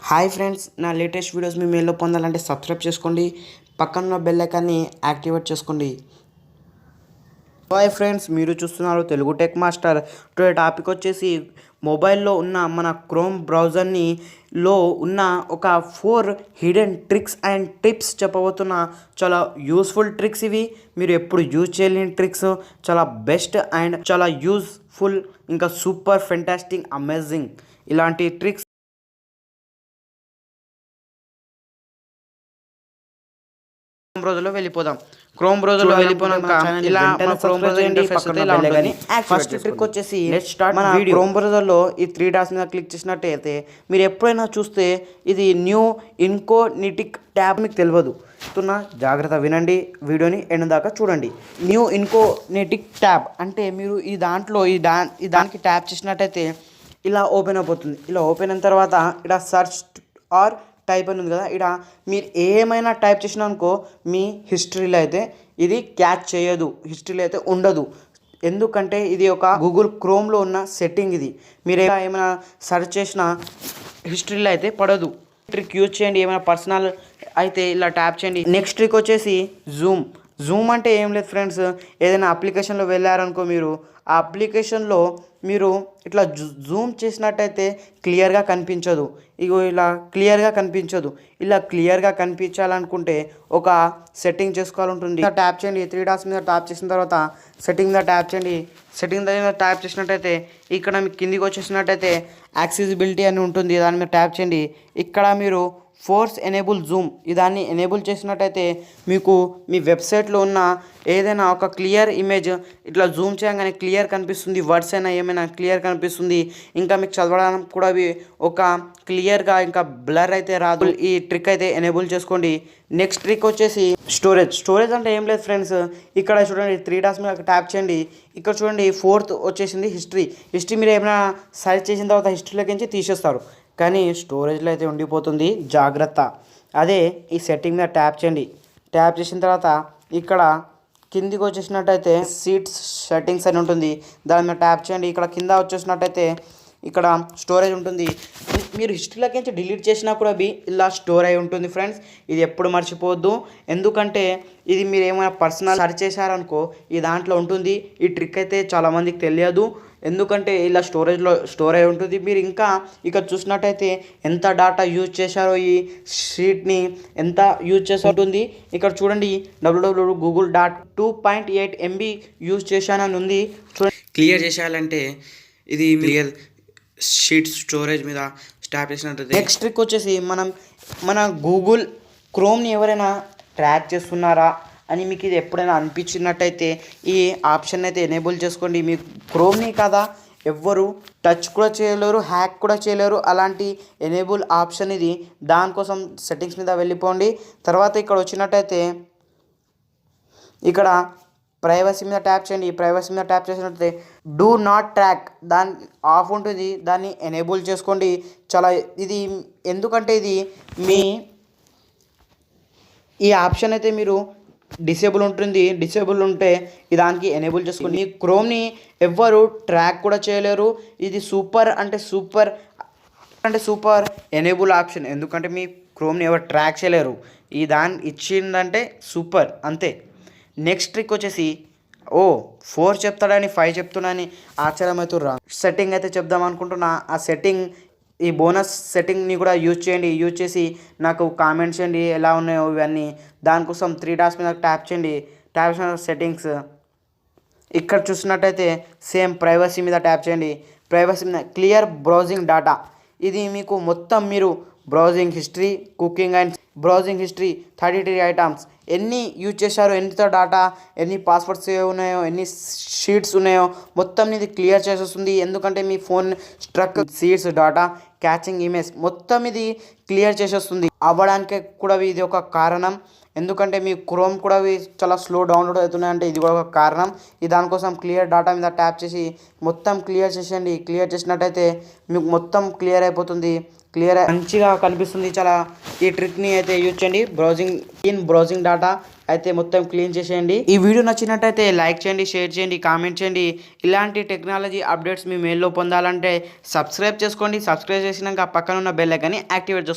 Hi friends, నా latest videos మీ మెయిల్లో పొందాలంటే సబ్స్క్రైబ్ చేసుకోండి, పక్కన బెల్ ఐకాన్ని యాక్టివేట్ చేసుకోండి. హాయ్ ఫ్రెండ్స్, మీరు చూస్తున్నారు Telugu tech master. Today topic వచ్చేసి మొబైల్లో ఉన్న మన క్రోమ్ బ్రౌజర్ని లో ఉన్న ఒక 4 హిడెన్ ట్రిక్స్ అండ్ టిప్స్ చెప్పబోతున్నా. చాలా యూస్ఫుల్ ట్రిక్స్ ఇవి. మీరు ఎప్పుడు యూజ్ చేయలేని ట్రిక్స్, చాలా బెస్ట్ అండ్ చాలా యూస్ఫుల్, ఇంకా సూపర్ ఫెంటాస్టిక్ అమేజింగ్ ఇలాంటి ట్రిక్స్ బ్రౌజర్లో వెళ్ళిపోదాం. క్రోమ్ బ్రౌజర్లో వెళ్ళిపోయాక ఇలా మన క్రోమ్ బ్రౌజర్ ఇంటర్ఫేస్ అయితే ఇలా ఉంటుంది. ఫస్ట్ ట్రిక్ వచ్చేసి మన క్రోమ్ బ్రౌజర్లో ఈ 3 డాట్స్ మీద క్లిక్ చేసినట్టయితే మీరు ఎప్పుడైనా చూస్తే ఇది న్యూ ఇన్కోగ్నిటిక్ ట్యాబ్ మీకు తెలియదు. జాగ్రత్త వినండి, వీడియోని ఎండ్ దాకా చూడండి. న్యూ ఇన్కోగ్నిటిక్ ట్యాబ్ అంటే మీరు ఈ దాంట్లో దానికి ట్యాప్ చేసినట్టయితే ఇలా ఓపెన్ అయిపోతుంది. ఇలా ఓపెన్ అయిన తర్వాత ఇక్కడ సర్చ్ ఆర్ టైప్ అని ఉంది కదా, ఇక్కడ మీరు ఏమైనా టైప్ చేసినా అనుకో మీ హిస్టరీలో అయితే ఇది క్యాచ్ చేయదు, హిస్టరీలో అయితే ఉండదు. ఎందుకంటే ఇది ఒక గూగుల్ క్రోమ్లో ఉన్న సెట్టింగ్. ఇది మీరు ఏమైనా సెర్చ్ చేసినా హిస్టరీలో అయితే పడదు. ట్రిక్ యూజ్ చేయండి. ఏమైనా పర్సనల్ అయితే ఇలా ట్యాప్ చేయండి. నెక్స్ట్ ట్రిక్ వచ్చేసి జూమ్ అంటే ఏం లేదు ఫ్రెండ్స్, ఏదైనా అప్లికేషన్లో వెళ్ళారనుకో, మీరు ఆ అప్లికేషన్లో మీరు ఇట్లా జూమ్ చేసినట్టయితే క్లియర్గా కనిపించదు. ఇగో ఇలా క్లియర్గా కనిపించదు. ఇలా క్లియర్గా కనిపించాలనుకుంటే ఒక సెట్టింగ్ చేసుకోవాలంటుంది. ట్యాప్ చేయండి, 3 డాట్స్ మీద ట్యాప్ చేసిన తర్వాత సెట్టింగ్ మీద ట్యాప్ చేయండి. సెట్టింగ్ మీద ట్యాప్ చేసినట్టయితే ఇక్కడ మీకు కిందికి వచ్చేసినట్టయితే యాక్సెసిబిలిటీ అని ఉంటుంది, దాని మీద ట్యాప్ చేయండి. ఇక్కడ మీరు ఫోర్స్ ఎనేబుల్ జూమ్ దాన్ని ఎనేబుల్ చేసినట్టయితే మీకు మీ వెబ్సైట్లో ఉన్న ఏదైనా ఒక క్లియర్ ఇమేజ్ ఇట్లా జూమ్ చేయగానే క్లియర్ కనిపిస్తుంది. వర్డ్స్ అయినా ఏమైనా క్లియర్ కనిపిస్తుంది. ఇంకా మీకు చదవడానికి కూడా ఒక క్లియర్గా ఇంకా బ్లర్ అయితే రాదు. ఈ ట్రిక్ అయితే ఎనేబుల్ చేసుకోండి. నెక్స్ట్ ట్రిక్ వచ్చేసి స్టోరేజ్ అంటే ఏం లేదు ఫ్రెండ్స్, ఇక్కడ చూడండి 3 డాట్స్ మీద ట్యాప్ చేయండి. ఇక్కడ చూడండి 4th వచ్చేసింది హిస్టరీ. మీరు ఏమైనా సర్చ్ చేసిన తర్వాత హిస్టరీలోకి నుంచి తీసేస్తారు, కానీ స్టోరేజ్లో అయితే ఉండిపోతుంది. జాగ్రత్త. అదే ఈ సెట్టింగ్ మీద ట్యాప్ చేయండి. ట్యాప్ చేసిన తర్వాత ఇక్కడ కిందికి వచ్చేసినట్టయితే సీట్స్ సెట్టింగ్స్ అని ఉంటుంది, దాని మీద ట్యాప్ చేయండి. ఇక్కడ కింద వచ్చేసినట్టయితే ఇక్కడ స్టోరేజ్ ఉంటుంది. మీరు హిస్టరీలోకి నుంచి డిలీట్ చేసినా కూడా ఇలా స్టోర్ అయి ఉంటుంది ఫ్రెండ్స్. ఇది ఎప్పుడు మర్చిపోవద్దు, ఎందుకంటే ఇది మీరు ఏమైనా పర్సనల్ సర్చ్ చేశారనుకో ఈ దాంట్లో ఉంటుంది. ఈ ట్రిక్ అయితే చాలామందికి తెలియదు, ఎందుకంటే ఇలా స్టోరేజ్లో స్టోర్ అయి ఉంటుంది. మీరు ఇంకా ఇక్కడ చూసినట్టయితే ఎంత డేటా యూజ్ చేశారో, ఈ షీట్ని ఎంత యూజ్ చేసి ఉంటుంది. ఇక్కడ చూడండి www.google.2.8 MB యూజ్ చేశానని ఉంది. చూడండి, క్లియర్ చేసేయాలంటే ఇది క్లియర్ షీట్ స్టోరేజ్ మీద ట్యాప్ చేసినట్టయితే. నెక్స్ట్ ట్రిక్ వచ్చేసి మన గూగుల్ క్రోమ్ని ఎవరైనా ట్రాక్ చేస్తున్నారా అని మీకు ఇది ఎప్పుడైనా అనిపించినట్టయితే ఈ ఆప్షన్ అయితే ఎనేబుల్ చేసుకోండి. మీ క్రోమ్ని కదా ఎవ్వరు టచ్ కూడా చేయలేరు, హ్యాక్ కూడా చేయలేరు. అలాంటి ఎనేబుల్ ఆప్షన్ ఇది. దానికోసం సెట్టింగ్స్ మీద వెళ్ళిపోండి. తర్వాత ఇక్కడ వచ్చినట్టయితే ఇక్కడ ప్రైవసీ మీద ట్యాప్ చేయండి. ప్రైవసీ మీద ట్యాప్ చేసినట్టయితే డూ నాట్ ట్రాక్ దాని ఆఫ్ ఉంటుంది, దాన్ని ఎనేబుల్ చేసుకోండి. చాలా ఇది ఎందుకంటే ఇది మీ ఈ ఆప్షన్ అయితే మీరు డిసేబుల్ ఉంటుంది. డిసేబుల్ ఉంటే దానికి ఎనేబుల్ చేసుకోండి. మీ క్రోమ్ని ఎవ్వరు ట్రాక్ కూడా చేయలేరు. ఇది సూపర్ ఎనేబుల్ ఆప్షన్, ఎందుకంటే మీ క్రోమ్ని ఎవరు ట్రాక్ చేయలేరు. ఈ దాన్ని ఇచ్చిందంటే సూపర్, అంతే. నెక్స్ట్ ట్రిక్ వచ్చేసి 4 చెప్తాడని 5 చెప్తున్నాని ఆశ్చర్యమవుతుర్రా. సెట్టింగ్ అయితే చెప్దాం అనుకుంటున్నా. ఆ సెట్టింగ్, ఈ బోనస్ సెట్టింగ్ని కూడా యూజ్ చేయండి. యూజ్ చేసి నాకు కామెంట్ చేయండి ఎలా ఉన్నాయో ఇవన్నీ. దానికోసం 3 డాట్స్ మీద ట్యాప్ చేయండి. ట్యాప్ చేసిన సెట్టింగ్స్ ఇక్కడ చూసినట్టయితే సేమ్ ప్రైవసీ మీద ట్యాప్ చేయండి. ప్రైవసీ మీద క్లియర్ బ్రౌజింగ్ డేటా, ఇది మీకు మొత్తం మీరు browsing history, cooking and browsing history, 33 items ఎన్ని యూజ్ చేశారో, ఎంత డేటా, ఎన్ని పాస్వర్డ్స్ ఉన్నాయో, ఎన్ని షీట్స్ ఉన్నాయో మొత్తం ఇది క్లియర్ చేసేస్తుంది. ఎందుకంటే మీ ఫోన్ స్ట్రక్ సీట్స్ డేటా క్యాచింగ్ ఇమేజ్ మొత్తం ఇది క్లియర్ చేసేస్తుంది. అవ్వడానికి కూడా ఇది ఒక కారణం. ఎందుకంటే మీ క్రోమ్ కూడా చాలా స్లో డౌన్లోడ్ అవుతున్నాయంటే ఇది కూడా ఒక కారణం. ఈ దానికోసం క్లియర్ డేటా మీద ట్యాప్ చేసి మొత్తం క్లియర్ చేసేయండి. క్లియర్ చేసినట్టయితే మీకు మొత్తం క్లియర్ అయిపోతుంది. క్లియర్ మంచిగా కనిపిస్తుంది. చాలా ఈ ట్రిక్ ని అయితే యూజ్ చేయండి. బ్రౌజింగ్ డేటా అయితే మొత్తం క్లీన్ చేసేయండి. ఈ వీడియో నచ్చినట్టయితే లైక్ చేయండి, షేర్ చేయండి, కామెంట్ చేయండి. ఇలాంటి టెక్నాలజీ అప్డేట్స్ మీ మెయిల్లో పొందాలంటే సబ్స్క్రైబ్ చేసుకోండి. సబ్స్క్రైబ్ చేసినాక పక్కన ఉన్న బెల్ ఐకాన్ని యాక్టివేట్ చేసుకోండి.